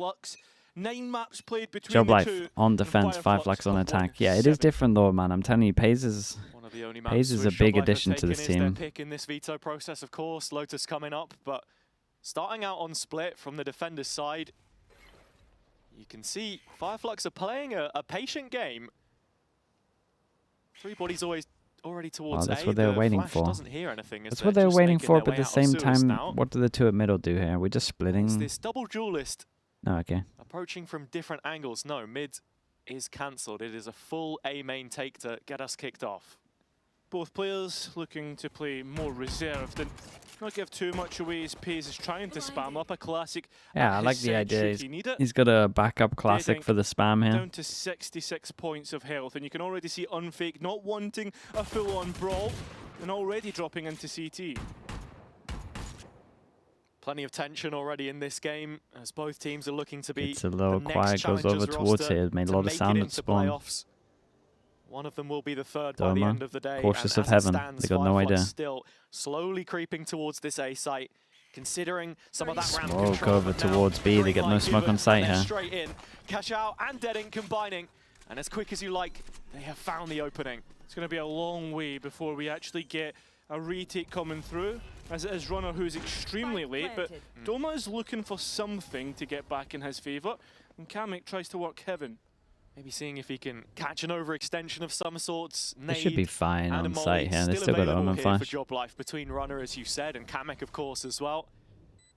Fireflux. 9 maps played between the two. JOBLIFE on defense, Fireflux on attack. Yeah, it is different though, man. I'm telling you, Playins is a big addition to this team. Pick in this veto process, of course. Lotus coming up, but starting out on split from the defender's side, you can see Fireflux are playing a patient game. 3 bodies already towards that's A. what they're waiting Flash for. doesn't hear anything. That's what they're waiting for, but at the same time, what do the two at middle do here? We're just splitting. It's this double duelist. Oh, okay. Approaching from different angles. No, mid is cancelled. It is a full A main take to get us kicked off. Both players looking to play more reserved and not give too much away as Playins is trying to spam up a classic. Yeah, I like the idea. He's got a backup classic for the spam here. Down to 66 points of health, and you can already see Unfake not wanting a full-on brawl and already dropping into CT. Plenty of tension already in this game as both teams are looking to be. It's a little quiet, goes over towards here. It made a lot of sound at spawn. Playoffs. One of them will be the third by the end of the day. Cautious of heaven. They got no idea. Still slowly creeping towards this A site, considering some of that ramp control. Smoke over towards B. They get no smoke on sight here. Straight in, Catch Out and Deading combining, and as quick as you like, they have found the opening. It's going to be a long way before we actually get a retake coming through, as it is Runner who's extremely late, but Doma is looking for something to get back in his favour, and Kamek tries to work heaven. Maybe seeing if he can catch an overextension of some sorts. They should be fine on site here. They still got Omen Flash. For JOBLIFE between Runner, as you said, and Kamek, of course, as well.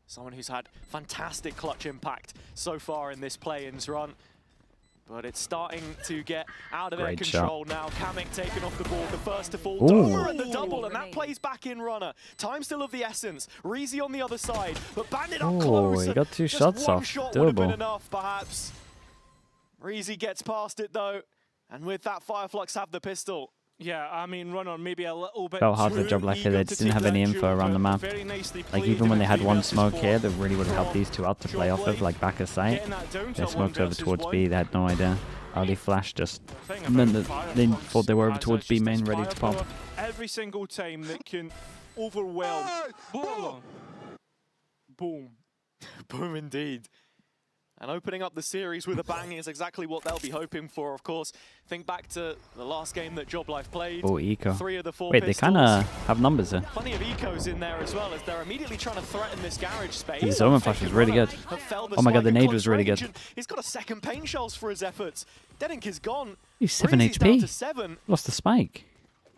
Someone who's had fantastic clutch impact so far in this Playins run. But it's starting to get out of their control now. Kamek taking off the board, the first to fall. Doma at the double, and that plays back in Runner. Time still of the essence. Reezy on the other side, but Bandit up close. He got 2 shots off. Shot would have been enough, perhaps. Reezy gets past it though, and with that, Fireflux have the pistol. Yeah, I mean, Runner maybe a little bit. Felt hard for JOBLIFE here. They just didn't have any info around the map. Like, even when they had one smoke here, that really would have helped these two out to play off of, like back of sight. They smoked over towards B, they had no idea. Early flash just. And then they thought they were over towards B main, ready to pop. Every single time that can overwhelm. Boom. Boom. Boom indeed. And opening up the series with a bang is exactly what they'll be hoping for, of course. Think back to the last game that JOBLIFE played. Oh, eco. 3 of the 4 Wait, pistols. they kind of have numbers here. Plenty of ecos in there as well, as they're immediately trying to threaten this garage space. His Omen Flash was really good. Oh my god, the nade was really good. He's got a second pain shells for his efforts. Deadink is gone. He's 7 HP. Lost the spike.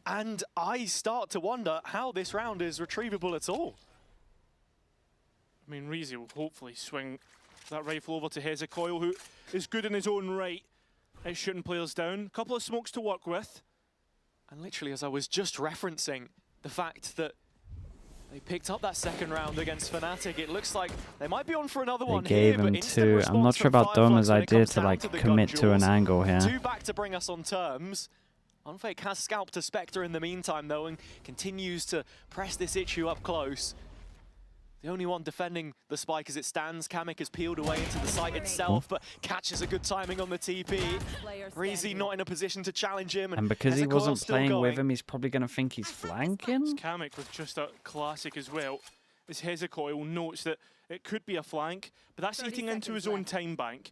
And I start to wonder how this round is retrievable at all. I mean, Reezy will hopefully swing that rifle over to Hezekiah, who is good in his own right at shooting players down. A couple of smokes to work with. And literally, as I was just referencing the fact that they picked up that second round against Fnatic, it looks like they might be on for another one here. They gave him 2. I'm not sure about Doma's idea to like commit to an angle here. 2 back to bring us on terms. Unfake has scalped a Spectre in the meantime though, and continues to press this issue up close. The only one defending the spike as it stands. Kamek has peeled away into the site itself, but catches a good timing on the TP. Reezy not in a position to challenge him. And because he wasn't playing with him, he's probably going to think he's flanking. Kamek with just a classic as well. As Hezekiah notes that it could be a flank, but that's eating into his own time bank.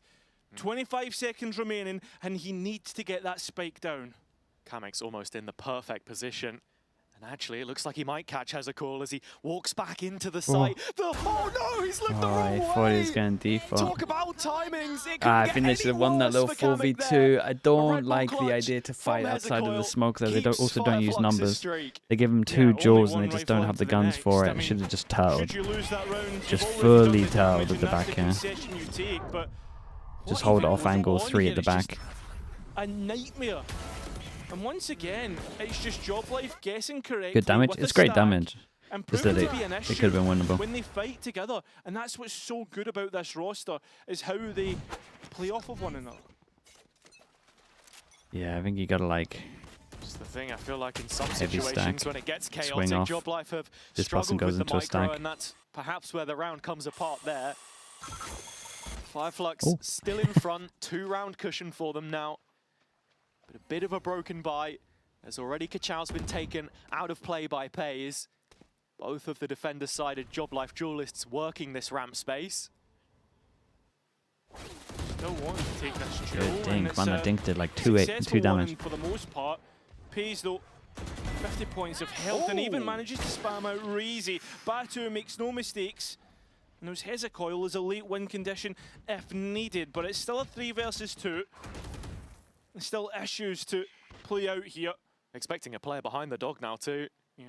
25 seconds remaining, and he needs to get that spike down. Kamek's almost in the perfect position. And actually, it looks like he might catch Hezekiah as he walks back into the site. Oh no, he's looked the wrong way! I thought he was going default. Talk about timings. I think they should have won that little 4v2. I don't like the idea to fight outside of the smoke there. They also don't use numbers. They give them 2 jaws and they just don't have the guns for it. Should have just turtled. Just fully turtled at the back here. Just hold off angle 3 at the back. A nightmare. And once again, it's just JOBLIFE guessing correctly. Good damage. It's great damage. And just that it could have been winnable. When they fight together, and that's what's so good about this roster, is how they play off of one another. Yeah, I think you gotta like. That's the thing. I feel like in some situations when it gets chaotic, JOBLIFE have this person goes into a stack, and that's perhaps where the round comes apart there. Fireflux still in front, 2-round cushion for them now. But a bit of a broken bite, as already Kachao's been taken out of play by Playins. Both of the defender-sided JOBLIFE duelists working this ramp space. wanting to take this Good duel. dink, man. That dink did like two Successful damage. one for the most part. Pays though 50 points of health and even manages to spam out Reezy. Batu makes no mistakes. Knows Hezekiah is a late win condition if needed, but it's still a 3 versus 2. There's still issues to play out here. Expecting a player behind the dog now too. Yeah.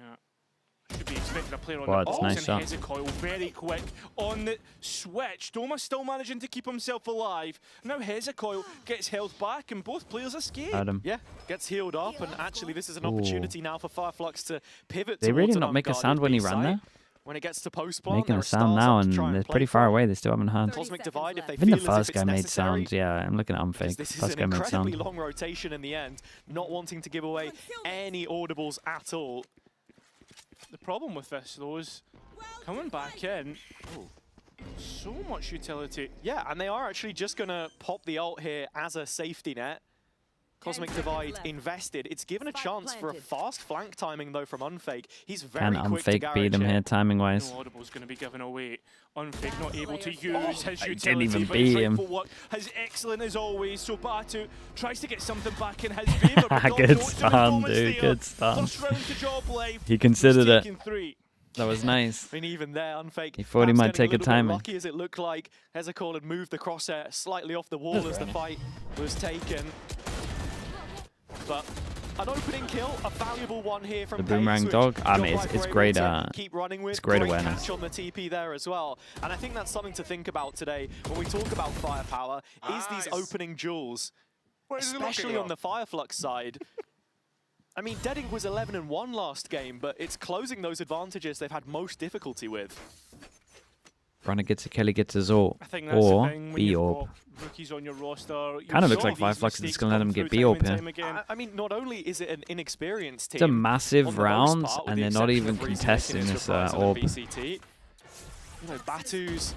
Should be expecting a player on Wow, the that's box, nice and shot. Hezekiah very quick on the switch. Doma still managing to keep himself alive. Now Hezekiah gets health back and both players escape. Adam. Yeah, gets healed up, and actually this is an opportunity now for Fireflux to pivot. They really towards an not make a sound unguarded when he B ran site. there? When it gets to post-plant, Making there a are sound stars now, up to and try they're play pretty for far it. away. They still haven't had. Cosmic Divide, if they I think feel the as if first it's guy made necessary, sound. Yeah, I'm looking at unfake. this is First an guy made incredibly sound. long rotation in the end, not wanting to give away any audibles at all. The problem with this though is coming back in. Oh, so much utility. Yeah, and they are actually just going to pop the ult here as a safety net. Cosmic Divide invested. It's given a chance for a fast flank timing though from Unfake. He's very Can quick to unfake garage beat him it. here timing-wise? No audible's going to be given away. Unfake not able to use his I utility, didn't even but his beat him. rifle work is excellent as always. So Batu tries to get something back in his favour. but Dom Good notes him in stun, moments dude. there. Good stun. First round to JOBLIFE. He considered it. Taking 3. That was nice. I mean, even there, Unfake. He thought he perhaps might getting take a little bit timing. Lucky as it looked like Hezekiah had moved the crosshair slightly off the wall as the fight was taken. But an opening kill, a valuable one here from The boomerang Playins, dog. which I mean, JOBLIFE it's were great. able to keep running with. It's great Great awareness. catch on the TP there as well. And I think that's something to think about today when we talk about firepower. Is these opening duels, especially on the Fireflux side. I mean, Deadink was 11-1 last game, but it's closing those advantages they've had most difficulty with. Runner gets a kill, he gets his ult. I think that's the Or thing when B you've orb. got rookies on your roster. Kind of looks like Fireflux is just going to let him get B orb here. I mean, not only is it an inexperienced team. It's a massive on the most round, part, with and the they're not exception even of Reezy contesting making his this reprise on the orb. VCT. You know, Batu's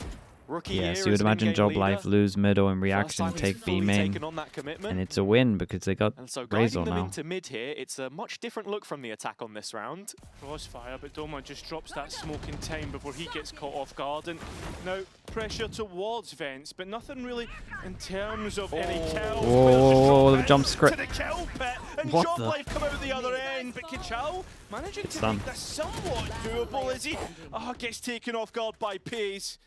rookie Yeah, year so you would as an imagine in-game JOBLIFE leader. lose middle in First reaction, time he's take B fully main, taken on that commitment. and it's a win because they got And so guiding Razor them now. into mid here, it's a much different look from the attack on this round. Crossfire, but Doma just drops that smoke in time before he gets caught off guard. And now pressure towards Vents, but nothing really in terms of any kills. Whoa, Players the jump just script. to the kill pit, and What the- JOBLIFE come out the other end, but Kachal managing to done. make this somewhat doable as he gets taken off guard by Pace.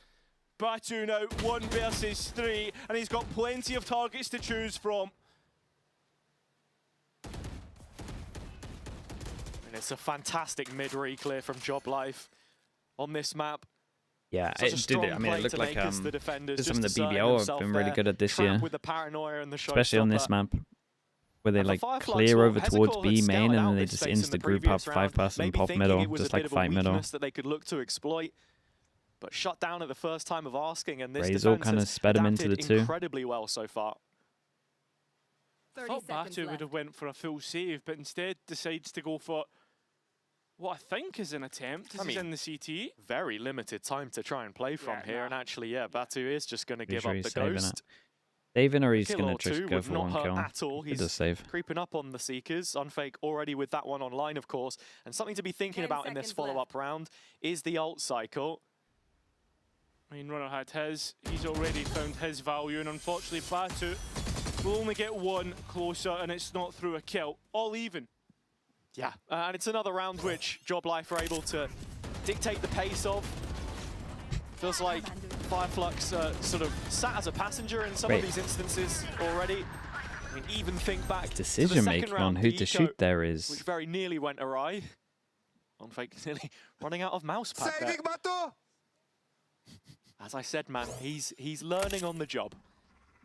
Batu now 1 versus 3, and he's got plenty of targets to choose from. And it's a fantastic mid-reclear from JOBLIFE on this map. Yeah, Such a it did. strong I mean, play it looked to like make as the defenders some of the just asserting BBL have themselves been really there, good at this trapped year, with the paranoia and the especially on this showstopper. map, where they And for like Fireflux, clear well, over towards Hezekiah B had main, scouted and out then they this just space in the insta group up previous round, 5-person maybe pop thinking middle, it was just a bit like of a fight middle. weakness that they could look to exploit, but shut down at the first time of asking, and this Razor defense kind of has sped him into the adapted 2. incredibly well so far. I thought Batu would have went for a full save, but instead decides to go for what I think is an attempt. This is in the CT. Very limited time to try and play from here, and actually, yeah, Batu is just going to give sure up he's the saving ghost. Saving, or he's Kill going or to just two go would for not one hurt kill. at all. He He's does save. creeping up on the Seekers. Unfake already with that one online, of course. And something to be thinking about in this follow-up round is the ult cycle. I mean, Runner had his. He's already found his value, and unfortunately, Batu will only get one closer, and it's not through a kill. All even. Yeah, and it's another round which JOBLIFE are able to dictate the pace of. Feels like Fireflux sort of sat as a passenger in some of these instances already. I mean, even think back to the Decision second making round, on who the to eco, shoot there is. which very nearly went awry. Unfake nearly running out of mouse pad there. As I said, man, he's learning on the job.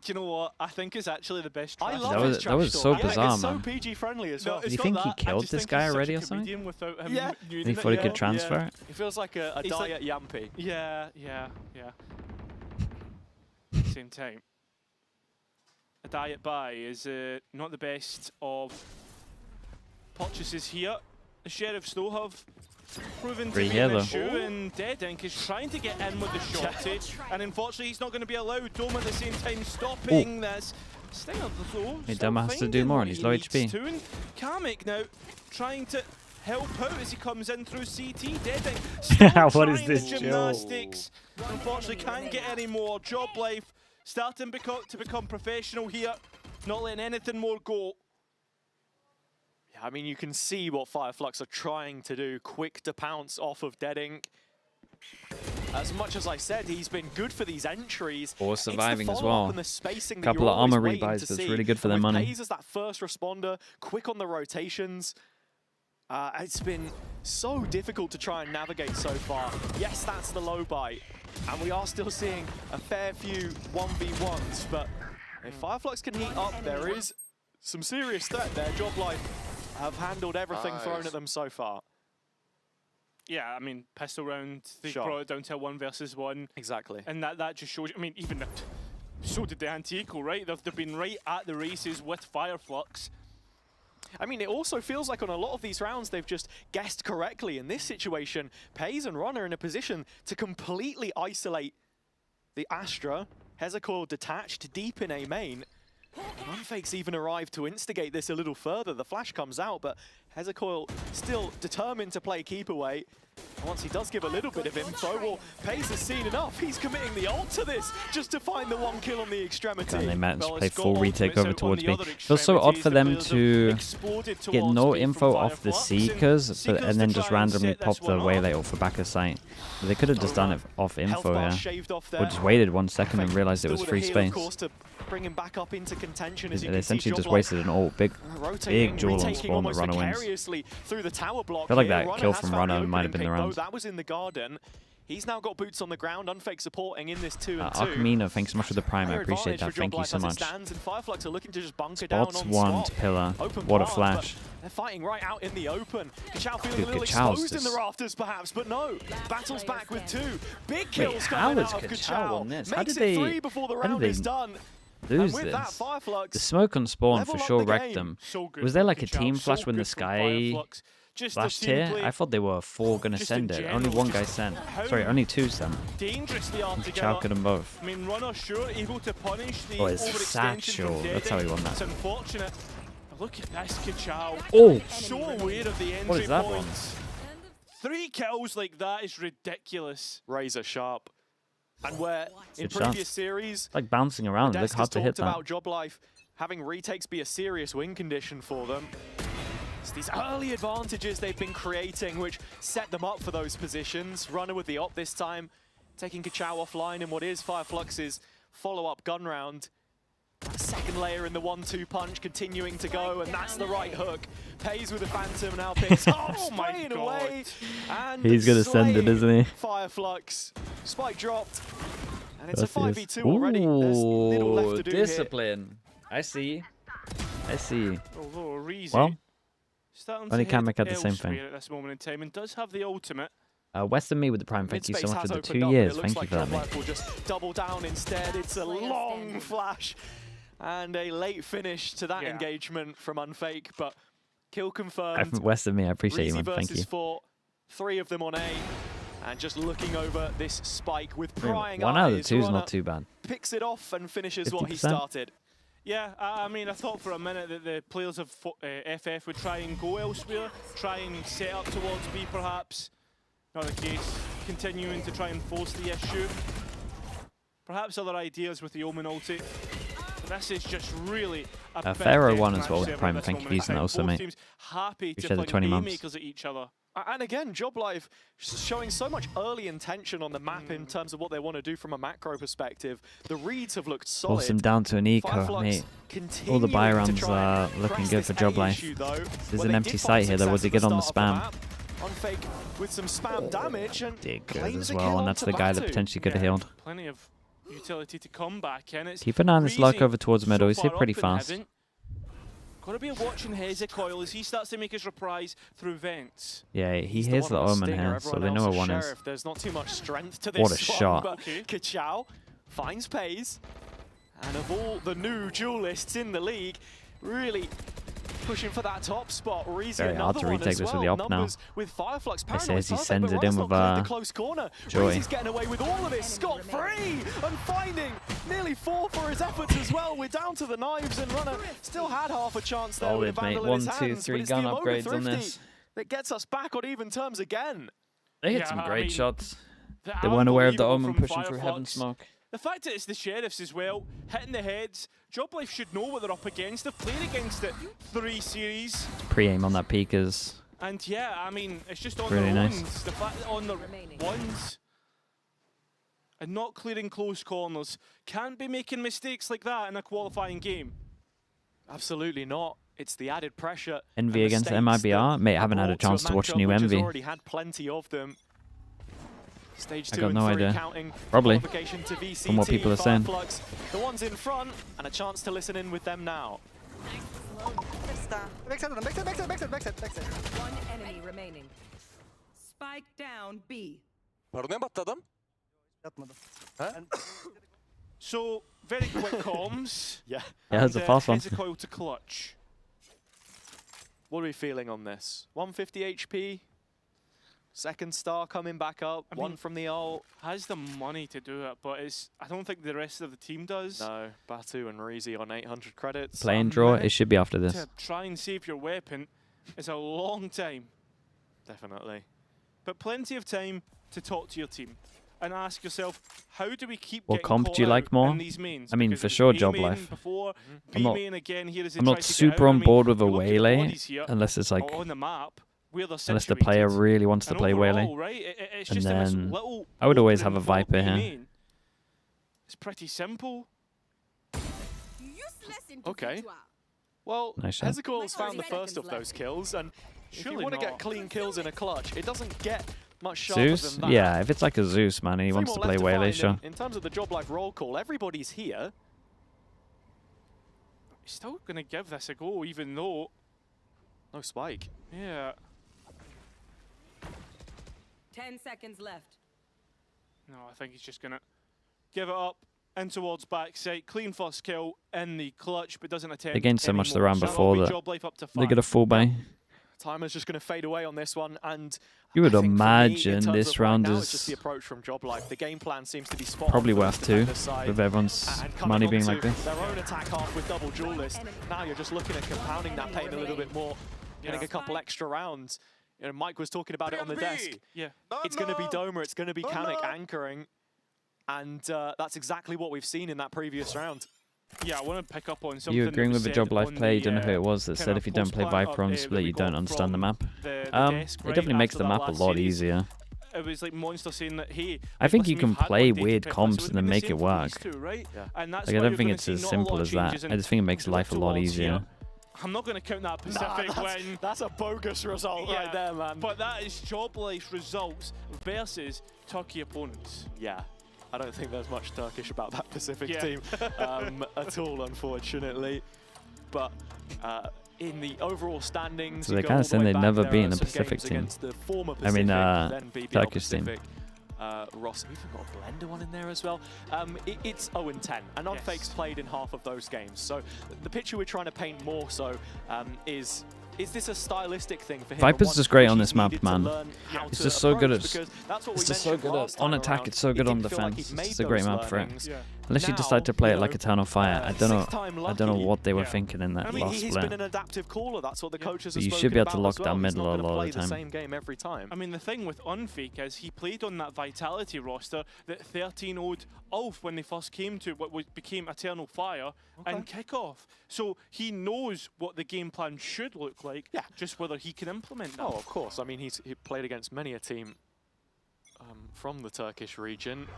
Do you know what? I think it's actually the best trash I talk. love his that was trash so talk. Yeah, bizarre, it's so man. PG friendly as No, well. it's You not think he that. I killed just this think guy he's such already a or something? comedian without him Yeah. using He it thought he yet. could transfer it? It feels like a He's like- diet Yampy. Yeah. Same time. A diet buy is not the best of purchases here. The Sheriff still have proven to Free be here, an though. issue, and Deadink is trying to get in with the shotty, and unfortunately he's not going to be allowed. Dome at the same time stopping this. Stinger though, Hey, still Doma has to finding do more, what and he's he low needs HP. to, and Kamek now trying to help out as he comes in through CT. Deadink still What is trying this the joke? gymnastics. Unfortunately can't get any more. JOBLIFE starting to become professional here, not letting anything more go. Yeah, I mean, you can see what Fireflux are trying to do. Quick to pounce off of Dead Ink. As much as I said, he's been good for these entries. Or surviving as well. Couple of armor rebuys, that's really good for their money. Playins as that first responder, quick on the rotations. It's been so difficult to try and navigate so far. Yes, that's the low buy. And we are still seeing a fair few 1v1s, but if Fireflux can heat up, there is some serious threat there. JOBLIFE have handled everything thrown at them so far. Yeah, I mean, pistol round, they brought it down to a 1 versus 1. Exactly. And that just shows, I mean, even so did the Anti-Eco, right? They've been right at the races with Fireflux. I mean, it also feels like on a lot of these rounds, they've just guessed correctly. In this situation, Playins and Ron are in a position to completely isolate the Astra. Hezecoil detached deep in A main. Unfake's even arrived to instigate this a little further. The flash comes out, but Hezecoil still determined to play keep away. Once he does give a little bit of info, well, Pace has seen enough. He's committing the ult to this just to find the 1 kill on the extremity. And they managed to play full retake over towards me. It feels so odd for them to get no info off the Seekers, and then just randomly pop the Waylay ult for back of sight. They could have just done it off info, yeah. Or just waited 1 second and realized it was free space. Bring him back up into contention. They essentially just wasted an ult. Big duel on spawn that Runner wins. Through the tower block. I feel like that kill from Runner might have been the round. That was in the garden. He's now got boots on the ground. Unfake supporting in this 2-2. Arkamino, thanks so much for the prime. I appreciate that. Thank you so much. Spots one pillar. What a flash. They're fighting right out in the open. Kachao feeling a little exposed in the rafters, perhaps, but no. Battles back with 2. Big kills coming out of Kachao. Makes it 3 before the round is done. Lose this. The smoke on spawn for sure wrecked them. Was there like a team flash when the Sky flashed here? I thought they were 4 gonna send it. Only 1 guy sent. Sorry, only 2 sent. Dangerously Kachao could them both. I mean, Runner sure able to punish the Satchel. That's how he won that. It's unfortunate. Look at this Kachao. Oh! So aware of the entry What is that points. 3 kills like that is ridiculous. Razor sharp. And where in Good previous chance. series, Like bouncing around, look hard to hit that. about JOBLIFE having retakes be a serious win condition for them. It's these early advantages they've been creating which set them up for those positions. Runner with the op this time, taking Kachao offline in what is Fireflux's follow-up gun round. Second layer in the 1-2 punch continuing to go, and that's the right hook. Pays with the Phantom now picks up, spraying away. And he's gonna send it, isn't he? Fireflux. Spike dropped. And it's a 5v2 already. There's little left to do discipline. Here. I see. I see. Although Reezy Well, only Kamek had the same thing. At this moment in time and does have the ultimate. Western Me with the prime, thank you so much for the 2 years. Thank you for that, mate. Will just double down instead. It's a long flash and a late finish to that engagement from Unfake, but kill confirmed. Western Me, I appreciate you, man. Thank you. 4, 3 of them on A, and just looking over this spike with prying eyes. 1 out of 2 is not too bad. Picks it off and finishes 50%. What he started. Yeah, I mean, I thought for a minute that the players of FF would try and go elsewhere, try and set up towards B perhaps. Not the case, continuing to try and force the issue. Perhaps other ideas with the Omen ulti. This is just really a Pharaoh won as well with Prime. Thank you for using that also, mate. Teams happy to play the 20 haymakers at each other. And again, JOBLIFE showing so much early intention on the map in terms of what they want to do from a macro perspective. The reads have looked solid. Force him down to an eco, mate. All the buy rounds are looking good for JOBLIFE. There's an empty site here though. Was he good on the spam? Unfake with some spam damage and did good as well, and that's the guy that potentially could have healed. Plenty of utility to come back in. It's keep an eye on this luck over towards middle. He's hit pretty fast. Gotta be watching Hezecoil as he starts to make his reprise through vents. Yeah, he hears the Omen here, so they know where 1 is. There's not too much strength to this. What a shot. But Kachao finds Pays, and of all the new duelists in the league, really pushing for that top spot. Very hard to retake this with the op now. With Fireflux, he says he sends it in with close corner. Joy. He's getting away with all of this scot-free and finding nearly 4 for his efforts as well. We're down to the knives, and Runner still had half a chance there with mate. 1, 2, 3 gun upgrades on this. That gets us back on even terms again. They hit some great shots. They weren't aware of the Omen pushing through Heaven Smoke. The fact that it's the Sheriffs as well, hitting the heads, JOBLIFE should know what they're up against. They've played against it 3 series. Pre-aim on that peekers. And yeah, I mean, it's just on Really the nice. ones. The fact that on the ones and not clearing close corners, can't be making mistakes like that in a qualifying game. Absolutely not. It's the added pressure. Envy against MIBR? Mate, I haven't had a chance to watch new Envy. Already had plenty of them. Stage 2 I got and no 3 idea. counting. Probably. Qualification to VCT, From what people are saying. Fireflux, the ones in front, and a chance to listen in with them now. Backside. One enemy remaining. Spike down B. Pardon, ne battı adam? Yatmadı. So, very quick comms. Yeah. Yeah, that's a fast one. Hezekiah to clutch. What are we feeling on this? 150 HP. Second star coming back up. I One mean, from the ult. Has the money to do it, but I don't think the rest of the team does. No, Batu and Reezy on 800 credits. Playing draw, it should be after this. To try and save your weapon is a long time, Definitely. but plenty of time to talk to your team and ask yourself, how do we keep What getting comp caught do you like out more? in these mains? I mean, Because for it was sure, A main JOBLIFE. before, I'm B not- main again here as they I'm try not to get super out. on I mean, board with a you look at the Waylay, bodies here unless it's like, on the map, where they're unless the player situated. really wants to And play overall, Waylay. right, it's And just in this then little I would always open have a vault Viper B here. main. It's pretty simple. Okay. Well, Nice shot. Hezekiah's found the first of those kills, and if you Surely want to get not. clean kills in a clutch, it doesn't get much sharper Zeus? than that. Yeah, if it's like a Zeus, man, and he 3 wants more to play left Waylay, find, sure. and in terms of the JOBLIFE roll call, everybody's here. Still going to give this a go, even though, No spike. yeah, 10 seconds left. no, I think he's just going to give it up in towards backside. Clean first kill in the clutch, but doesn't attempt They gained so much the anymore. round So before that'll that be JOBLIFE up to they 5. get a full buy. Timer's just going to fade away on this one, and You would I think for me, in imagine terms this of right round now, is it's just the approach from JOBLIFE. The game plan seems to be spot probably on for worth the 2, defender's side. with everyone's And coming money being onto like this. Their own attack half with double duelist. Now you're just looking at compounding that pain a little bit more, getting a couple extra rounds. You know, Mike was talking about it on the desk. Yeah. It's going to be Doma, it's going to be Kamek anchoring, and that's exactly what we've seen in that previous round. Yeah, I want to pick up on something. You agreeing that with was the said JOBLIFE on play? You the, don't know who it was that kind said of if you don't play post-plan Viper on that split, we you don't got understand the from map. the desk It right definitely makes after the that map a last lot series. easier. It was like Monster saying that, hey, I think listen, you can we've had play one day to weird pick this, comps so and it'd then be the make same it for these work. two, right? Yeah. And that's Like, I why don't you're think gonna it's see as not a lot simple of as that. changes in I just think it makes life a lot towards easier. here. I'm not going to count that Pacific win. That's a bogus result right there, man. But that is JOBLIFE results versus Turkey opponents. Yeah, I don't think there's much Turkish about that Pacific Yeah. team at all, unfortunately. But in the overall standings, So you they're go kinda all the saying way they've back, never there beaten are a some Pacific games team. against the former I mean, Pacific, then BBL Turkish team. Pacific. Ross, have we even got a blender one in there as well? It's 0-10, and Unfakes Yes. played in half of those games. So the picture we're trying to paint more so is this a stylistic thing for him? Viper's and just one great which on he's this map, needed to man. learn how It's to just so good approach? at- Because that's what It's we just so mentioned good last on time attack, around. it's so good It on didn't feel like defense. he'd made It's a great those map for it. learnings. Yeah. Unless you Now, decide to play it you like know, Eternal Fire. I don't six-time know lucky. what they were Yeah. thinking in that I mean, last he's been split. an adaptive caller. That's what the coaches But have you spoken should be able to about lock as well. down He's middle not a gonna lot of play the time. same game every time. I mean, the thing with Unfake is he played on that Vitality roster that 13-0'd Ulf when they first came to what became Eternal Fire and Kickoff. So he knows what the game plan should look like, Yeah. just whether he can implement that. Oh, of course. I mean, he played against many a team from the Turkish region.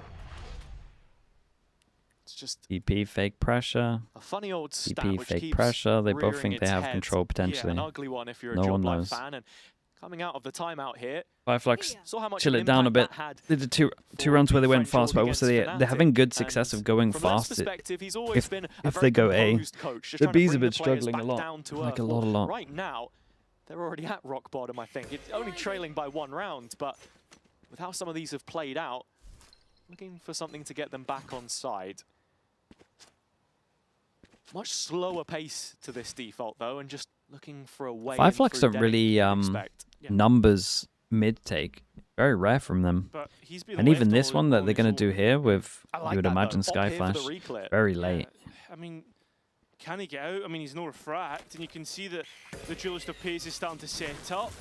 It's just EP fake pressure. a funny old stat EP which fake keeps pressure. They both rearing think they its have head. control Yeah, potentially. an ugly one if you're a No one JOBLIFE knows. fan. And coming out of the timeout here, Fireflux, saw how much chill it down a bit. impact that had They did two for rounds where the they went French fast, but org also against they're having good Fnatic. success And of going from Lev's fast. perspective, he's always been a if very they go A, composed coach, just the trying to B's a bring bit the players struggling a back lot. down to Like a earth. lot, a Well, lot. Right now, they're already at rock bottom, I think. It's only trailing by 1 round, but with how some of these have played out, looking for something to get them back on side. Much slower pace to this default, though, and just looking for a way. Fireflux don't really expect. Yeah. numbers mid take. Very rare from them. But he's been And left even this all one that they're on going his to do own. here with, I like you would that, imagine though. Pop here for the Skyflash, reclear. very Yeah, late. I mean, Can he get out? I mean, he's no refract, and you can see that the duelist of Pace is starting to set up.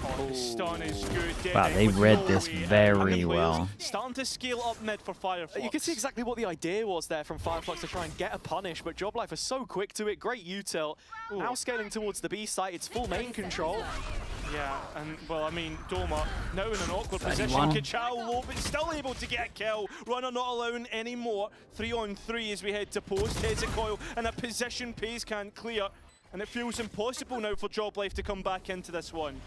Oh, the stun is good. Wow, they read this very well. Starting to scale up mid for Fireflux. You can see exactly what the idea was there from Fireflux to try and get a punish, but JOBLIFE is so quick to it. Great util. Now scaling towards the B site, it's full main control. Yeah, and well, I mean, Doma now in an awkward position. Kachao low, but still able to get a kill. Runner not allowing any more. 3-on-3 as we head to post. Hezecoil in a position Pace can't clear, and it feels impossible now for JOBLIFE to come back into this one.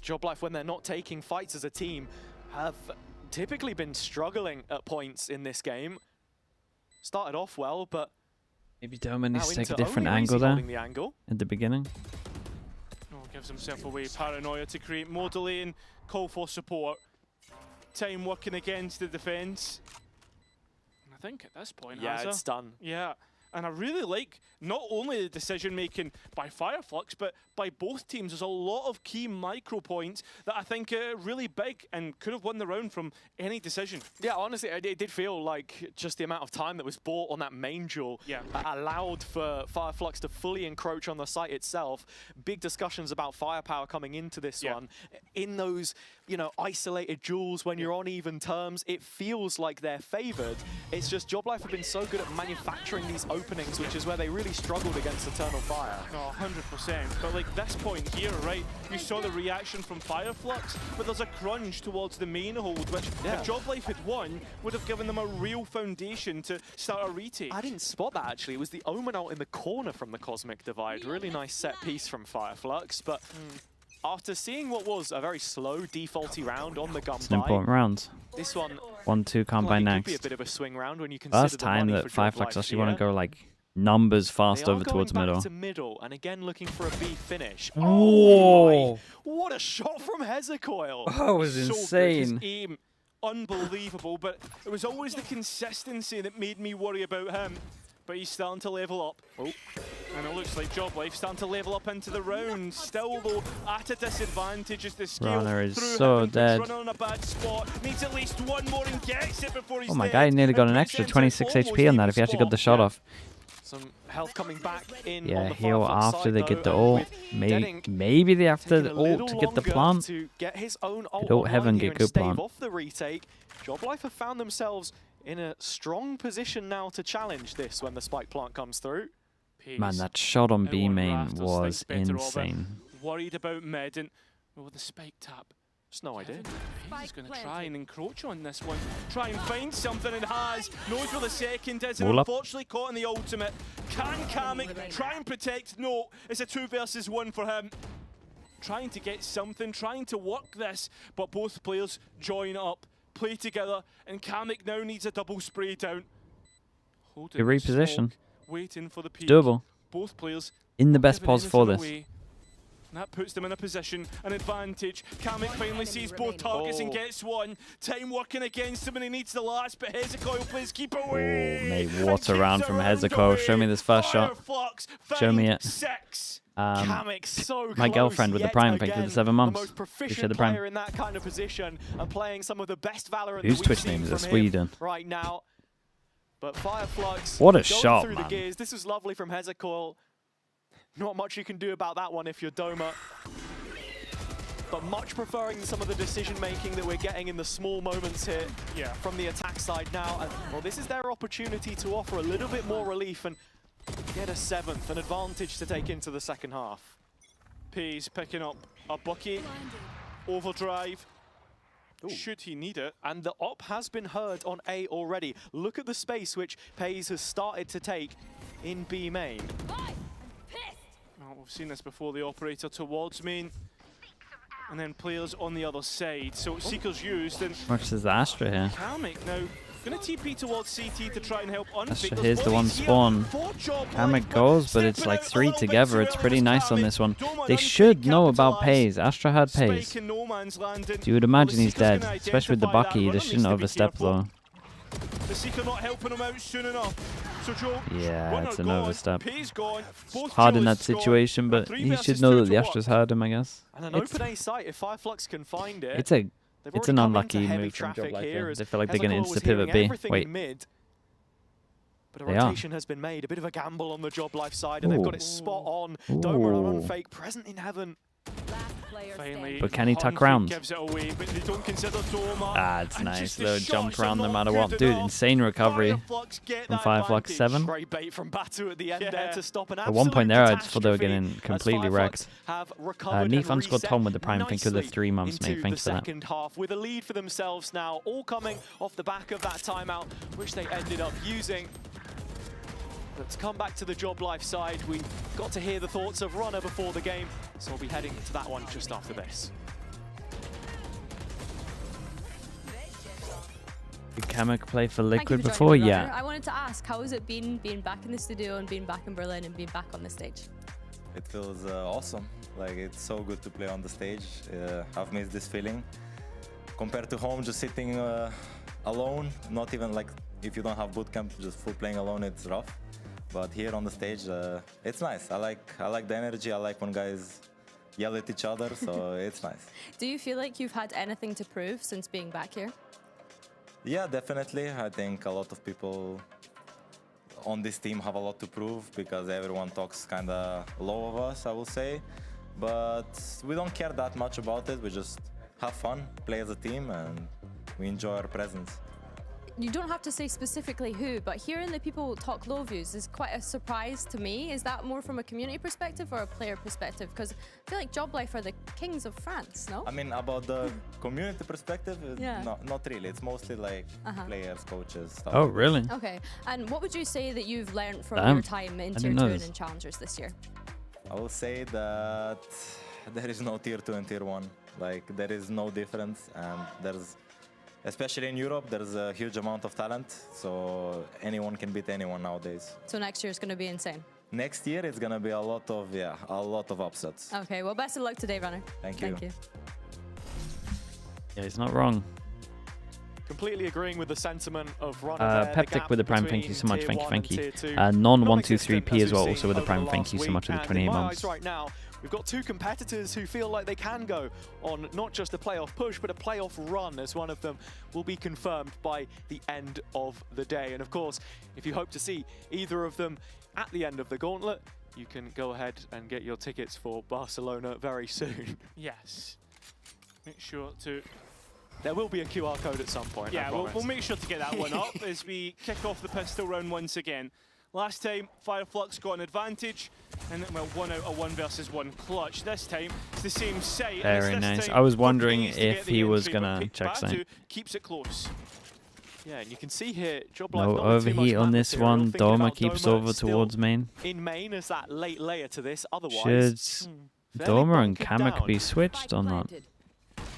JOBLIFE, when they're not taking fights as a team, have typically been struggling at points in this game. Started off well, but maybe Doma needs to take a different angle there at the beginning. Gives himself away. Paranoia to create more delay and call for support. Time working against the defense. I think at this point, yeah, it's done. Yeah, and I really like not only the decision making by Fireflux, but by both teams. There's a lot of key micro points that I think are really big and could have won the round from any decision. Yeah, honestly, it did feel like just the amount of time that was bought on that main duel allowed for Fireflux to fully encroach on the site itself. Big discussions about firepower coming into this one. In those, you know, isolated duels when you're on even terms, it feels like they're favored. It's just JOBLIFE have been so good at manufacturing these openings, which is where they really struggled against Eternal Fire. No, 100%. But like this point here, right, you saw the reaction from Fireflux, but there's a crunch towards the main hold, which if JOBLIFE had won, would have given them a real foundation to start a retake. I didn't spot that actually. It was the Omen ult in the corner from the Cosmic Divide. Really nice set piece from Fireflux, but after seeing what was a very slow defaulty round on the gun it's an important round. This one 1-2 can't buy next. Could be a bit of a swing round when you consider First time that Fireflux actually want to go like numbers fast over towards middle. To middle, and again looking for a B finish. Whoa! What a shot from Hezecoil! That was insane. So good. His aim, unbelievable, but it was always the consistency that made me worry about him. But he's starting to level up. And it looks like JOBLIFE starting to level up into the round. Still, though, at a disadvantage as the scale Runner is through so him. dead. Runner on a bad spot. Needs at least one more and gets it before he's Oh my dead. god, he nearly got an extra 26 HP on that if he actually got the shot off. Some health coming back in. Yeah, on the heal Fireflux after side, they get the ult. Maybe they have to ult to get the plant. To get his own ult ult heaven, get good stave plant. off the retake. JOBLIFE have found themselves in a strong position now to challenge this when the spike plant comes through. Man, that shot on B main Rafters was thinks better of it. insane. Worried about mid and with the spike tap. Just no idea. He's going to try and encroach on this one. Try and find something and has. Knows where the second is and Roll up. unfortunately caught in the ultimate. Can Kamek try and protect? No, it's a 2 versus 1 for him. Trying to get something, trying to work this, but both players join up, play together, and Kamek now needs a double spray down. Good reposition. Waiting for the peak. Doable. Both players In the best giving pause for anything this. away. And that puts them in a position, an advantage. Kamek finally sees both targets and gets one. Time working against him and he needs the last, but Hezecoil plays keep away. Oh, mate, what a round from Hezecoil. Show me this first shot. Show me it. 6. Kamek so my close girlfriend with the yet Prime pick for again. the 7 months. The most Appreciate proficient the Prime. player in that kind of position and playing some of the best Valorant Whose that we've Twitch seen name is from it? him Sweden. right now. But Fireflux What a going shot, through man. the gears. This was lovely from Hezecoil. Not much you can do about that one if you're Doma. But much preferring some of the decision-making that we're getting in the small moments here from the attack side now. And, well, this is their opportunity to offer a little bit more relief and get a 7th, an advantage to take into the second half. Pays picking up a bucket. Overdrive. Should he need it? And the op has been heard on A already. Look at the space which Pays has started to take in B main. Well, we've seen this before, the operator towards main. And then players on the other side. So Seeker's used and Much is the Astra here. Kamek now going to TP towards CT to try and help unpick. Astra, here's the one spawn. Kamek goes, but it's like 3 together. It's pretty nice on this one. They should know about Pays. Astra had Pays. You would imagine he's dead, especially with the Bucky. They shouldn't overstep though. The Seeker not helping him out soon enough. So Joe, Yeah, it's an overstep. Gone, Hard in that situation, but he should know that the Astra's heard him, I guess. And an open A site, if Fireflux can find it. It's an unlucky move from JOBLIFE here. They feel like they're going to insta-pivot B. Wait. But a rotation has been made, a bit of a gamble on the JOBLIFE side, and they've got it spot on. Doma on fake, present in heaven. Finally, but can he tuck round? Gives it away, but they don't consider Doma. Ah, it's nice. Little jump around no matter what. Dude, insane recovery from Fireflux 7. Great bait from Batu at the end there to stop an At one point there, I just thought they were catastrophe getting completely wrecked. Neef underscore Tom with the Prime. Thank you for the 3 months, mate. Thank you for that. Second half with a lead for themselves now, all coming off the back of that timeout, which they ended up using. Let's come back to the JOBLIFE side. We got to hear the thoughts of Runner before the game, so we'll be heading to that one just after this. Did Kamek play for Liquid before? Yeah. I wanted to ask, how has it been being back in the studio and being back in Berlin and being back on the stage? It feels awesome. Like, it's so good to play on the stage. I've missed this feeling. Compared to home, just sitting alone, not even like if you don't have bootcamp, just full playing alone, it's rough. But here on the stage, it's nice. I like the energy. I like when guys yell at each other, so it's nice. Do you feel like you've had anything to prove since being back here? Yeah, definitely. I think a lot of people on this team have a lot to prove because everyone talks kind of low of us, I will say. But we don't care that much about it. We just have fun, play as a team, and we enjoy our presence. You don't have to say specifically who, but hearing the people talk low views is quite a surprise to me. Is that more from a community perspective or a player perspective? Because I feel like JOBLIFE are the kings of France, no? I mean, about the community perspective, Yeah. not really. It's mostly like players, coaches, stuff. Oh, really? Okay. And what would you say that you've learned from Damn. your time in I Tier didn't 2 know and this. in Challengers this year? I will say that there is no Tier 2 and Tier 1. Like, there is no difference, and there's, especially in Europe, there's a huge amount of talent, so anyone can beat anyone nowadays. So next year is going to be insane. Next year, it's gonna be a lot of upsets. Okay, well, best of luck today, Runner. Thank you. Thank you. Yeah, he's not wrong. Completely agreeing with the sentiment of Runner there. Peptic with the Prime, thank you so much. Thank you. Non123P as well, also with the Prime. Thank you so much for the 28 months. Right now, we've got two competitors who feel like they can go on not just a playoff push, but a playoff run, as one of them will be confirmed by the end of the day. And of course, if you hope to see either of them at the end of the gauntlet, you can go ahead and get your tickets for Barcelona very soon. Yes. Make sure to... There will be a QR code at some point. Yeah, we'll make sure to get that one up as we kick off the pistol round once again. Last time, Fireflux got an advantage, and well, 1 out of 1 versus 1 clutch. This time, it's the same site. Very and nice. time, I was wondering Portuguese to if get the he was entry, but gonna check Batu site. keeps it close. Yeah, and you can see here, JOBLIFE No not with too much overheat on map this material, one. thinking Doma about keeps Doma over still towards main. in main as that late layer to this. Should Otherwise, Doma and bunkered Kamek down. be switched or not?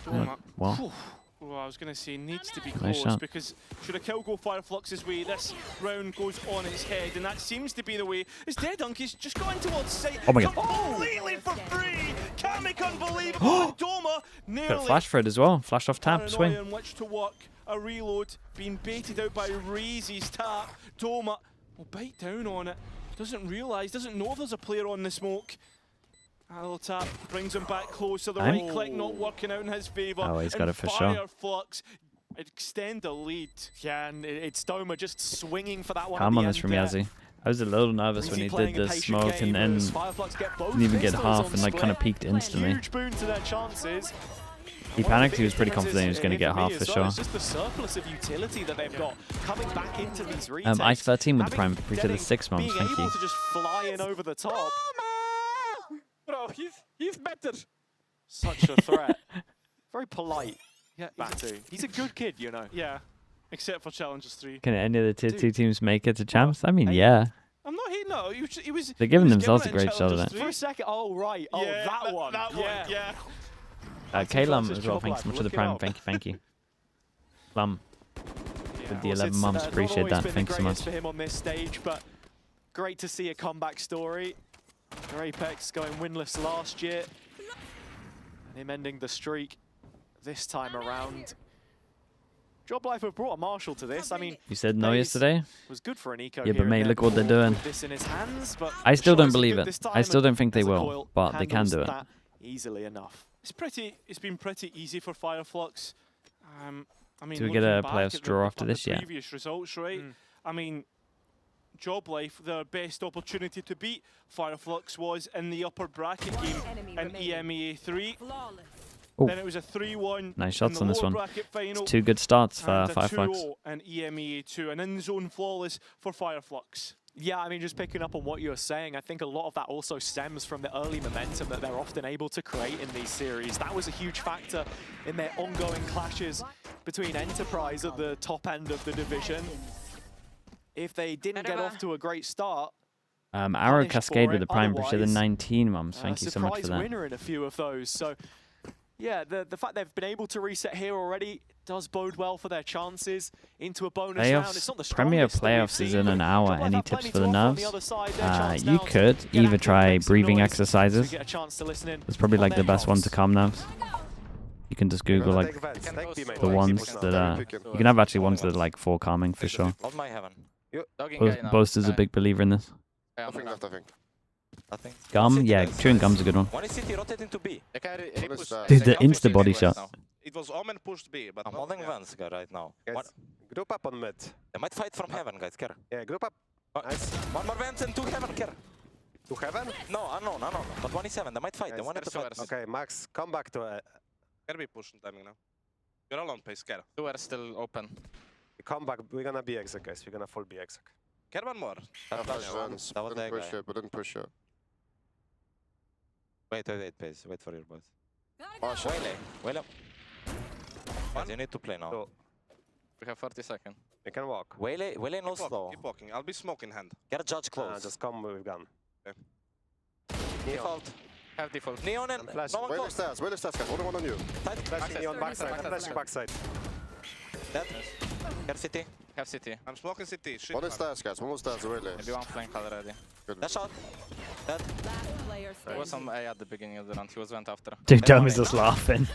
Doma. Well, Well, I was going to say needs to be Nice close shot. because should a kill go Fireflux's way, this round goes on its head, and that seems to be the way. As Deadunky's just gone towards sight. Oh my God. Completely for free! Kamek unbelievable! And Doma got a nearly flash for it as well. Flashed off tap, paranoia swing. in which to work. A reload being baited out by Reezy's tap. Doma will bite down on it. Doesn't realise, doesn't know there's a player on the smoke. A little tap brings him back closer. The right click not working out in his favour. Oh, he's got and it for sure. Fireflux extend the lead. Yeah, and it's Doma just swinging for that one. Calm at on the this end from there. Yazzie. I was a little nervous when Reezy he playing did a the patient smoke game and then as Fireflux get both didn't even get pistols half on and like kind of split. peaked instantly. Huge boon to their chances. He One of the panicked, he was biggest pretty differences confident he was going to get for me half as for well sure. is just the surplus of utility that they've got coming back into these retakes. Ice 13 with the Having- Prime, appreciate the 6 months, being thank able you. to just fly in over the top. Bro, he's better. Such a threat. Very polite, Yeah, Batu. He's a good kid, you know. yeah, except for Challengers 3. Can any of the tier 2 Dude. teams make it to champs? I mean, Hey. yeah. I'm not hating. No, he was. They're giving he was themselves given a it in great shot at Challengers it. For 3. a second, oh right, oh Yeah, that one. That one, yeah. Kalam versus as well, JOBLIFE, thanks so much for the look it Prime, up. thank you. Plum Yeah. with the Of course, 11 it's, months, not appreciate always that, been thanks the so much. greatest for him on this stage, but great to see a comeback story. For Apex going winless last year, and him ending the streak this time around. JOBLIFE have brought a Marshall to this. I mean, You said no Days yesterday? was good for an eco. Yeah, here but and mate, there look what they're before doing. with this in his hands, but I still don't shows believe good it. this time, I still and don't think they as a will, coil but they can handles do it. that easily enough. It's been pretty easy for Fireflux. I mean, Do we get looking a back playoffs at draw the after this yet? Previous results, right? I mean, JOBLIFE, their best opportunity to beat Fireflux was in the upper bracket game in EMEA 3. Ooh. Then it was a 3-1 Nice shots in on the this lower one. bracket final. It's 2 good starts for and a Fireflux. 2-0 in EMEA 2, an in-zone flawless for Fireflux. Yeah, I mean, just picking up on what you were saying, I think a lot of that also stems from the early momentum that they're often able to create in these series. That was a huge factor in their ongoing clashes between Enterprise at the top end of the division. If they didn't get off to a great start, Arrow Cascade with the Prime Pressure, the 19 mums. Thank you so much for surprise that. winner in a few of those. So, yeah, the fact they've been able to reset here already does bode well for their chances into a bonus round. It's not the Premier strongest that we've Playoffs is seen, in an but hour. JOBLIFE Any have tips plenty for to the offer on nerves? the other side. Their chance You now to could get either active, try make some breathing noise, exercises. to get a chance to listen in It's probably on like the their best one to comms. calm nerves. You can just Google like the ones that are. You can have actually ones that are like for calming for sure. On my heaven. Boast is a big believer in this. Nothing left, I think. Nothing. Gum, City, yeah, guys. chewing gum's a good one. One is City, rotate into B. Dude, the insta body shot. It was Omen pushed B, but I'm holding Vance guy right now. Guys, group up on mid. They might fight from heaven, guys. Care. Yeah, group up. Nice. One more Vance and 2 heaven. Care. To heaven? No, unknown. But 1 is 7. They might fight. They wanted to fight. Okay, Max, come back to Care be pushing timing now. You're all on pace, Care. 2 are still open. come back. We're gonna be exec, guys. We're gonna full be exec. Care one more. That was that guy. Didn't push it. Wait, pace. Wait for your boys. Oh, Wait up. Guys, you need to play now. So, We have 40 seconds. we can walk. Waylay no slow. Keep walking. I'll be smoke in hand. Get judge close. Just come with gun. Default. Have default. Neon and flash. no one close. Wait the stats, guys. Only one on you. Flashing Neon backside. I'm flashing backside. Dead. Care City. Have city. I'm smoking city. Shit. One is stairs, guys. One more stairs, really. Maybe one flank already. Dash out. Dead. Last player There was some standing. A at the beginning of the round. He was went after. Dude, Dome is just laughing.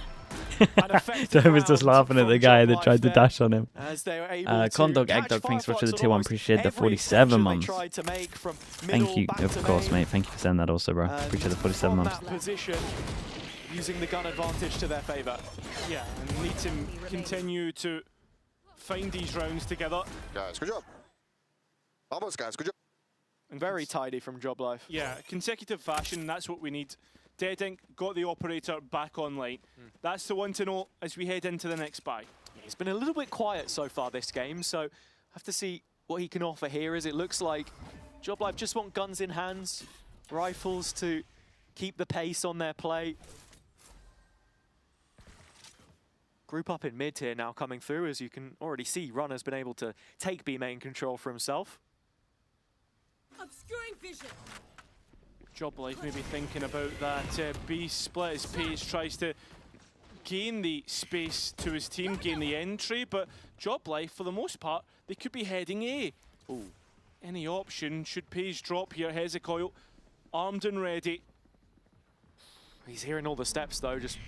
Dome is just laughing at the guy that tried to dash on him. As they were able Condog to Eggdog, catch thanks so much for the Fireflux tier 1. almost Appreciate the every 47 section they months. tried to make from Thank middle you, back of to course, main. mate. Thank you for sending that also, bro. Appreciate the 47 From months. that position, using the gun advantage to their favour. Yeah, and need to continue to find these rounds together. Guys, good job. Almost, guys. Good job. And very tidy from JOBLIFE. Yeah, consecutive fashion, that's what we need. Deadink got the operator back online. That's the one to know as we head into the next buy. He's been a little bit quiet so far this game, so have to see what he can offer here, as it looks like JOBLIFE just want guns in hands, rifles to keep the pace on their play. Group up in mid here now coming through, as you can already see. Runner's been able to take B main control for himself. Obscuring vision. JOBLIFE maybe thinking about that B split as Pace tries to gain the space to his team, gain the entry, but JOBLIFE, for the most part, they could be heading A. Oh, any option should Pace drop here. Hezekiah armed and ready. He's hearing all the steps though, just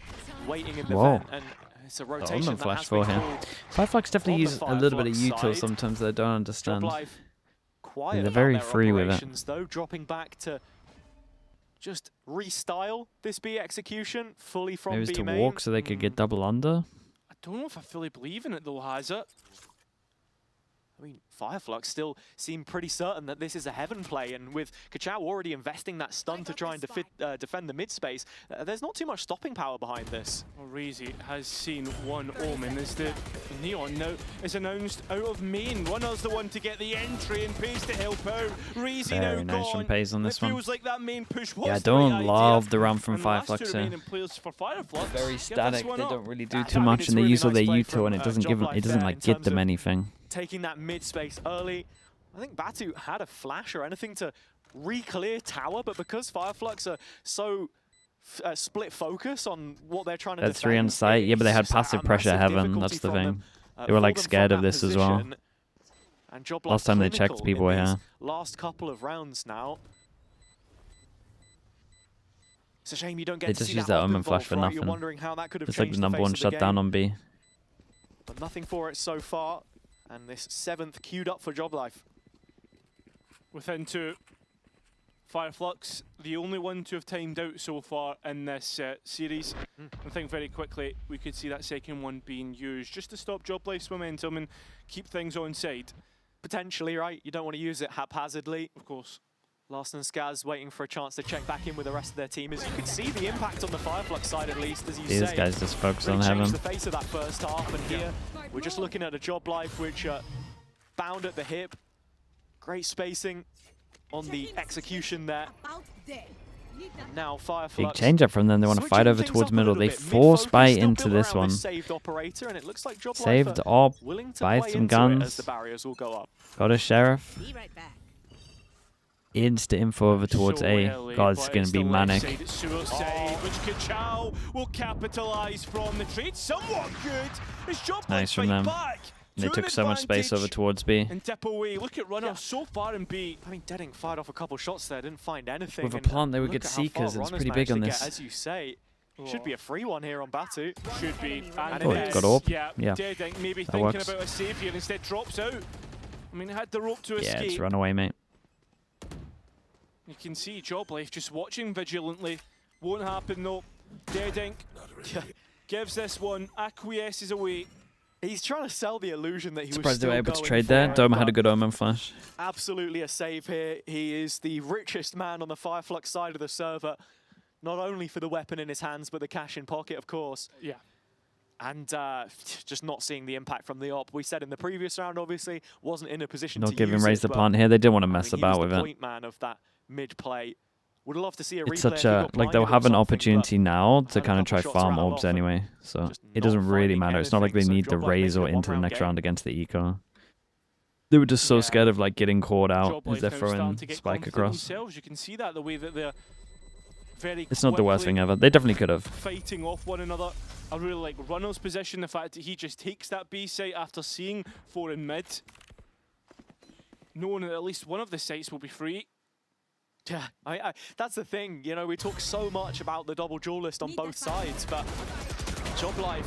waiting in the Whoa. vent, and it's a rotation that flash has been for him. called. Fireflux definitely on the use a little bit of Fireflux util side. sometimes that I don't understand. JOBLIFE quiet They're about very their free with it. operations, though, dropping back to just restyle this B execution fully from Maybe B it's to main. walk so they could get double under. I don't know if I fully believe in it though, has it? I mean, Fireflux still seem pretty certain that this is a heaven play, and with Kachao already investing that stun to try and defend the mid space, there's not too much stopping power behind this. Well, Razy has seen one omen as the Neon now is announced out of main. Runner's the one to get the entry and Pace to help out. Razy now Very nice from gone. Pace on this It one. feels like that main push was Yeah, I the right don't love idea. the run from And the last Fireflux two here. remaining players for Fireflux Very give this static. They one up. don't really do Yeah, too I mean, much, it's and they really use all nice their play util, and from, it doesn't give them. JOBLIFE It doesn't there like in get terms them of anything. Taking that mid space early. I think Batu had a flash or anything to re-clear tower, but because Fireflux are so split focus on what they're trying to That's defend, 3 on site. Yeah, but they had it's passive a pressure massive heaven. difficulty That's the from thing. them, They were for like them scared from of that this as well. position. And JOBLIFE Last time they clinical checked, people in were these here. last couple of rounds now. It's a shame you don't get They to just see used that that open omen flash vault, for right? You're nothing. wondering how that could have It's like changed the number face one of the shutdown game. on B. But nothing for it so far. And this 7th queued up for JOBLIFE. Within 2. Fireflux, the only one to have timed out so far in this series. I think very quickly we could see that second one being used just to stop JOBLIFE's momentum and keep things on side. potentially, right? You don't want to use it haphazardly. Of course. Larson and Skaz waiting for a chance to check back in with the rest of their team. As you can see the impact on the Fireflux side, at least, as you say. These guys just focus really on changed heaven. the face of that first half, and here we're just looking at a JOBLIFE which bound at the hip. Great spacing on the execution there. And now Fireflux. Big change up from them. They want to fight over towards middle. They force bite into this one. Saved operator, and it looks like JOBLIFE Saved op, buy some guns. as the barriers will go up. Got a sheriff. Insta info over towards A. God, it's going to be manic. Which Kachao will capitalise from the trade. Somewhat good. It's JOBLIFE Nice from them. back. They took so much space over towards B. And dip away. Look at Runner so far in B. I mean, Deading fired off a couple shots there, didn't find anything. With a plant, they would look get at how Seekers. far It's Runner's pretty big on managed to this. get, as you say. Should be a free one here on Batu. Should be. And Oh, it it's is. got AWP. Yeah. Yeah. Deading maybe That thinking works. about a save here, instead drops out. I mean, had the rope to Yeah, escape. it's runaway, mate. You can see JOBLIFE just watching vigilantly. Won't happen though. Deadink gives this one, acquiesces away. He's trying to sell the illusion that he was Surprised they still were able to going trade for there. it, Doma had a but good omen flash. absolutely a save here. He is the richest man on the Fireflux side of the server. Not only for the weapon in his hands, but the cash in pocket, of course. Yeah. And just not seeing the impact from the op. We said in the previous round, obviously, wasn't in a position Not to giving use Raise it, the but, plant here. They didn't want to I mess mean, he about was with the it. point man of that mid play. Would love to see a replay. It's such if he a, got like, they'll blinded or have an something, opportunity now to had a kind of couple try shots farm rattle orbs off and anyway. So just it not doesn't really finding matter. It's not like they anything, need so the JOBLIFE Raise making or it a into the one-round next game. round against the eco. They were just so Yeah. scared of like getting caught out JOBLIFE as they're now starting throwing to get Spike confident across. themselves. You can see that the way that they're very It's not the worst quickly thing ever. They definitely could have. fighting off one another. I really like Runner's position, the fact that he just takes that B site after seeing 4 in mid, knowing that at least one of the sites will be free. Yeah, that's the thing. You know, we talk so much about the double duelist on both sides, but JOBLIFE,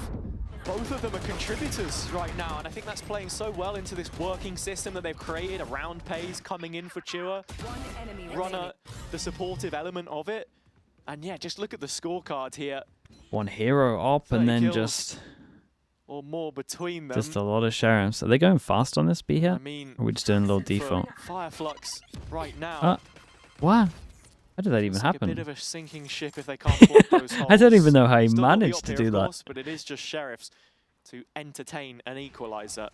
both of them are contributors right now, and I think that's playing so well into this working system that they've created around Pays coming in for Chua. Runner, the supportive element of it. And yeah, just look at the scorecard here. One hero op and 30 then kills just or more between them. a lot of sheriffs. Are they going fast on this B here? I mean, Or are we just doing a little for default? Fireflux right now. What? How did that even it's like happen? a bit of a sinking ship if they can't block those holes. I don't even know how he Still got the managed op to here, do of that. course, but it is just sheriffs to entertain an equalizer.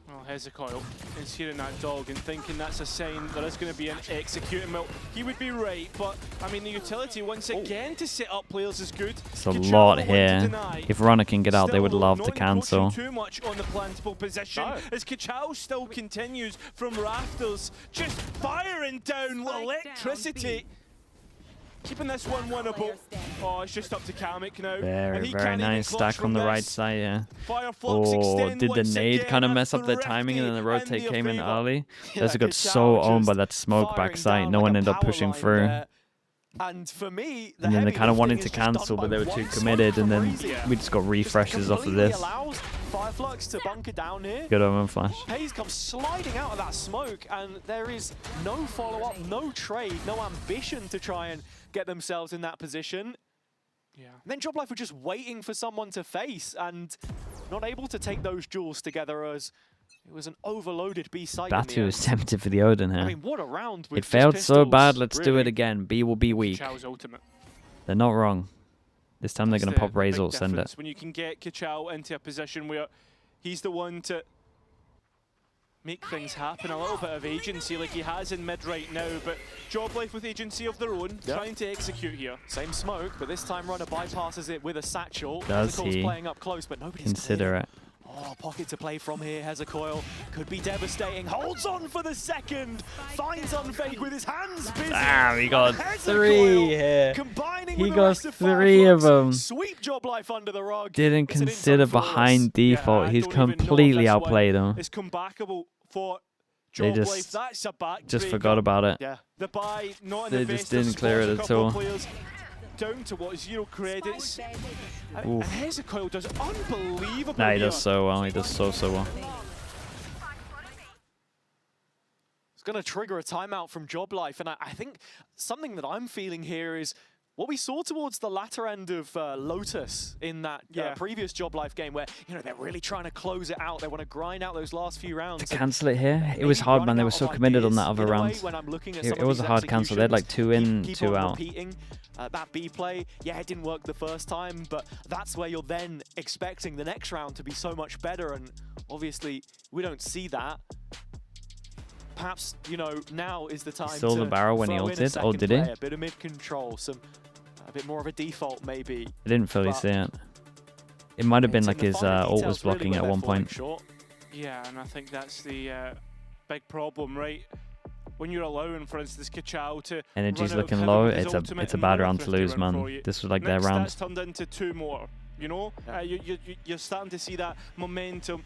Well, Hezekiah is hearing that dog and thinking that's a sign there is going to be an executing. Well, he would be right, but I mean the utility once again to set up players is good. It's a Kachao lot one to here. deny. If Runner can get out, they Still, would though, love not to cancel. encroaching too much on the plantable position as Kachao still continues from rafters, just firing down with electricity. Keeping this one winnable. Oh, it's just up to Kamek now. And Very, he very can't even nice clutch stack on the from right this. side, yeah. Fireflux Oh, extend did the once nade again, kind of a mess up their timing and then the thrifty rotate and came in the early? Yeah, Those got Kachao so owned by just that smoke firing back side. down No like one a ended up power pushing line through. there. And for me, the And then they heavy kind of wanted lifting to is just cancel, done but they by were too one committed, smoke and from then Breezy. we just got Just refreshes off of completely this. allows Fireflux to bunker down here. Good omen flash. Hayes comes sliding out of that smoke, and there is no follow-up, no trade, no ambition to try and get themselves in that position. Yeah. And then JOBLIFE were just waiting for someone to face and not able to take those duels together as it was an overloaded B site. Batu is tempted for the Odin I here. mean, what a round with It just failed so pistols, bad, let's do really. it again. B will be weak. Kachao's ultimate. They're not wrong. This time they're That's going to pop the Raise big ult, send it. difference. When you can get Kachao into a position where he's the one to make things happen, a little bit of agency like he has in mid right now, but JOBLIFE with agency of their own, trying to execute here. Same smoke, but this time Runner bypasses it with a satchel. Does Hezekiah's he playing up close, but nobody's consider clear. it? Oh, pocket to play from here. Hezekiah could be devastating. Holds on for the second. Finds Unfake with his hands busy. Damn, he got Hezekiah 3 here. combining He with the got rest of 3 of Fireflux. them. Sweep JOBLIFE under the rug. Didn't It's an consider inside for us. behind default. I He's don't even know if completely this outplayed one him. is comebackable for They JOBLIFE. just- That's a back Just breaker. forgot about it. Yeah. The buy, not in They the just best of didn't clear spots, it a at couple all. of players down to what, 0 credits. And Oof. Hezekiah does unbelievable Nah, he here. does so well. He does so well. It's going to trigger a timeout from JOBLIFE, and I think something that I'm feeling here is what we saw towards the latter end of Lotus in that previous JOBLIFE game where, you know, they're really trying to close it out. They want to grind out those last few rounds. To cancel it here, it was hard, man. They were so committed on that other round. It was a hard cancel. They had like 2 in, 2 out. That B play, yeah, it didn't work the first time, but that's where you're then expecting the next round to be so much better, and obviously we don't see that. Perhaps, you know, now is the time to saw the barrel when he ulted, or did he? A bit of mid control, a bit more of a default maybe. I didn't fully see it. It might have been like his ult was blocking at one point. Yeah, and I think that's the big problem, right? When you're allowing, for instance, Kachao to energy's looking low, it's a bad round to lose, man. This was like their round. That's turned into 2 more, you know? You're starting to see that momentum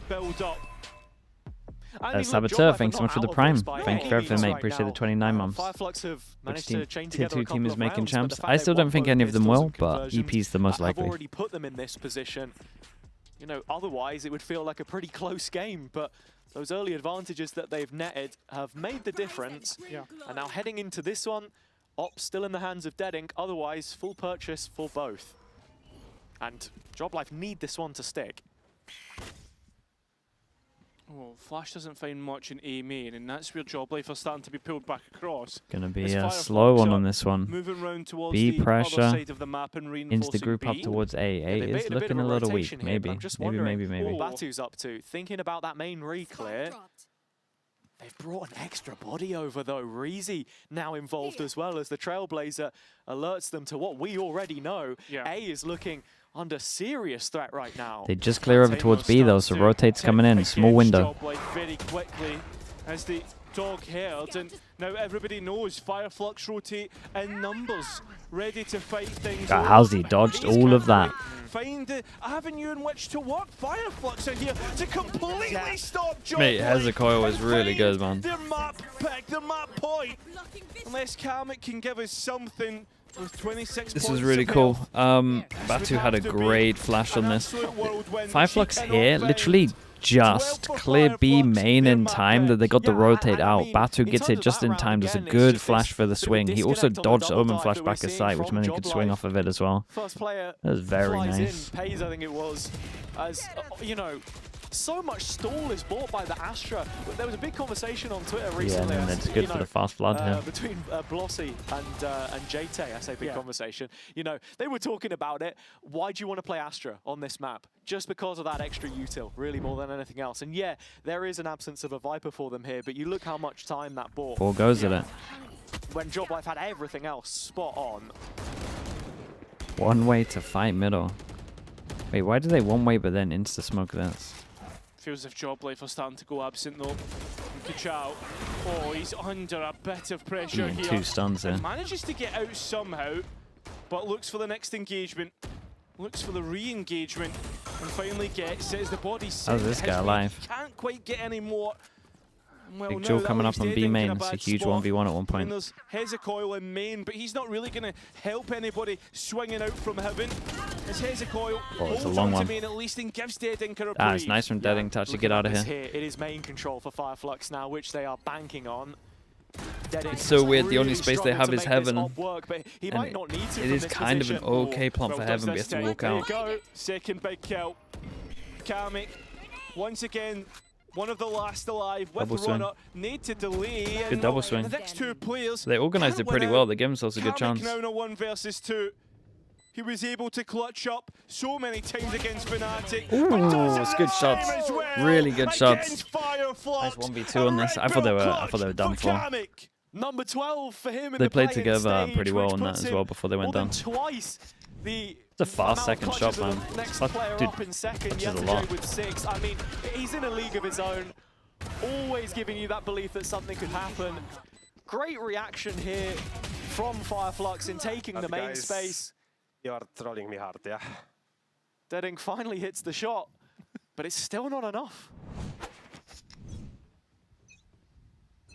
build up. Saboteur, thanks so much for the prime. Thank you for everything, mate. Appreciate the 29 months. Fireflux have managed Which to chain together tier 2 a team couple is of making rounds, champs? but the I fact still they don't think won any both of them pistols will, and but conversions EP's the most have likely. already put them in this position. You know, otherwise it would feel like a pretty close game, but those early advantages that they've netted have made the difference. And now heading into this one, Ops still in the hands of Dead Ink, otherwise full purchase for both. And JOBLIFE need this one to stick. Well, Flash doesn't find much in A main, and that's where JOBLIFE are starting to be pulled back across. Gonna be a slow one on this one. Moving round towards B the pressure other side of the map and into the group B. up towards A. A is looking a little weak. Maybe. What Batu's up to. Thinking about that main re-clear. They've brought an extra body over though. Reezy now involved as well as the Trailblazer alerts them to what we already know. A is looking under serious threat right now. They just clear over towards B though, so rotate's coming in. Small window. Very quickly as the dog herd, and now everybody knows Fireflux rotate in numbers, ready to fight things. How's he dodged all of that? Find the avenue in which to work. Fireflux are here to completely stop JOBLIFE. Mate, Hezekiah is really good, man. Their map pick, their map point. Unless Kamek can give us something. This is really cool. Batu had a great flash on this. Fireflux here literally just cleared B main in time that they got the rotate out. Batu gets it just in time, does a good flash for the swing. He also dodged Omen flash back his sight, which meant he could swing off of it as well. That was very nice. Pays, I think it was, as you know, so much stall is bought by the Astra. There was a big conversation on Twitter recently. Yeah, and it's good for the fast flood here. Between Blossy and JT, I say big conversation. You know, they were talking about it. Why do you want to play Astra on this map? Just because of that extra util, really more than anything else. And yeah, there is an absence of a Viper for them here, but you look how much time that bought. 4 goes at it. When JOBLIFE had everything else spot on. One way to fight middle. Wait, why do they one way but then insta-smoke this? Feels as if JOBLIFE are starting to go absent though. Kachao, oh, he's under a bit of pressure here. 2 stuns there. Manages to get out somehow, but looks for the next engagement. Looks for the re-engagement, and finally gets it as the body set. How's this guy alive? Can't quite get any more. Well, Big Joe coming up on B main. It's a huge 1v1 at one point. And there's Hezekiah in main, but he's not really going to help anybody swinging out from heaven. As Hezekiah it's a long one. main at least and gives Dead Ink a reprieve. It's nice from Dead Ink to actually get out of here. It is main control for Fireflux now, which they are banking on. It's so weird, the only space they have is heaven. It is kind of an okay plant for heaven, but he has to walk out. There you go. Second big kill. Kamek, once again, one of the last alive with Double swing. runner. Need to delay. Good double swing. The next 2 players. They organised it pretty well. They gave themselves a good chance. Now in a 1 versus 2. He was able to clutch up so many times against Fnatic. Ooh, it's good shots. Well really good shots. Nice Fireflux. 1v2 on this. I thought they were done for. Number 12 for him in They the played Playins together stage, pretty well which on that puts as him well before they went more down. than twice the It's a fast amount second of shot, clutches man. of the next That player dude up in second. touches a Yetsujo lot. with 6. I mean, he's in a league of his own, always giving you that belief that something could happen. Great reaction here from Fireflux in taking the main space. You are trolling me hard, yeah. Dead Ink finally hits the shot, but it's still not enough.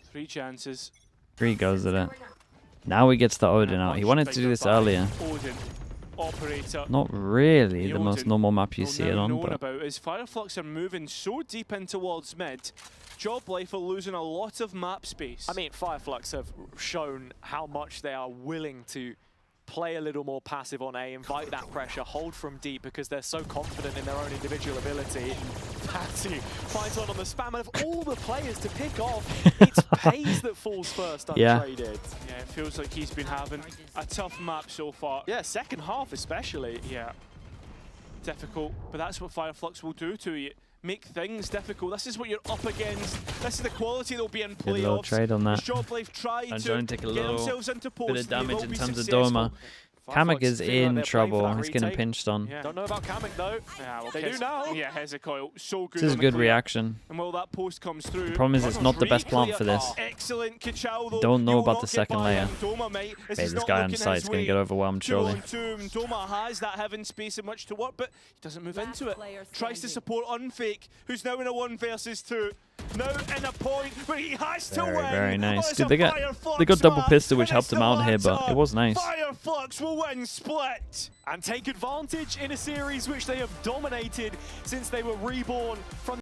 3 chances. 3 goes at it. Now he gets the Odin out. He wanted to do this earlier. Odin, operator. Not really the most normal map you see it on, but about is Fireflux are moving so deep in towards mid. JOBLIFE are losing a lot of map space. I mean, Fireflux have shown how much they are willing to play a little more passive on A, invite that pressure, hold from deep because they're so confident in their own individual ability. Patty finds one on the spam, and of all the players to pick off, it's Pace that falls first untraded. Yeah, it feels like he's been having a tough map so far. Yeah, second half especially. Yeah, difficult, but that's what Fireflux will do to you. Make things difficult. This is what you're up against. This is the quality that'll be in playoffs. Good little trade on that. JOBLIFE try And to don't take a get little themselves into post. bit of damage in terms of successful. Doma. Kamek is in trouble. He's getting pinched on. Yeah. Don't know about Kamek though. Yeah, well, They do now. Yeah, Hezekiah, so good. This is on the good clear. reaction. And while that post comes through, The problem is it's not the best plant for this. Excellent Kachao, though. Don't know He will about not the get second by layer. him. Doma, mate, Okay, this guy on site's going to get overwhelmed, 2 surely. on 2, and Doma has that heaven space and much to work, but he doesn't move into it. Tries to support Unfake, who's now in a 1 versus 2. Now in a point where he has to win. Very nice. It's Good. a They got Fireflux double map, pistol, which and helped it's him out here, but Atlanta. it was nice. Fireflux will win split. And take advantage in a series which they have dominated since they were reborn from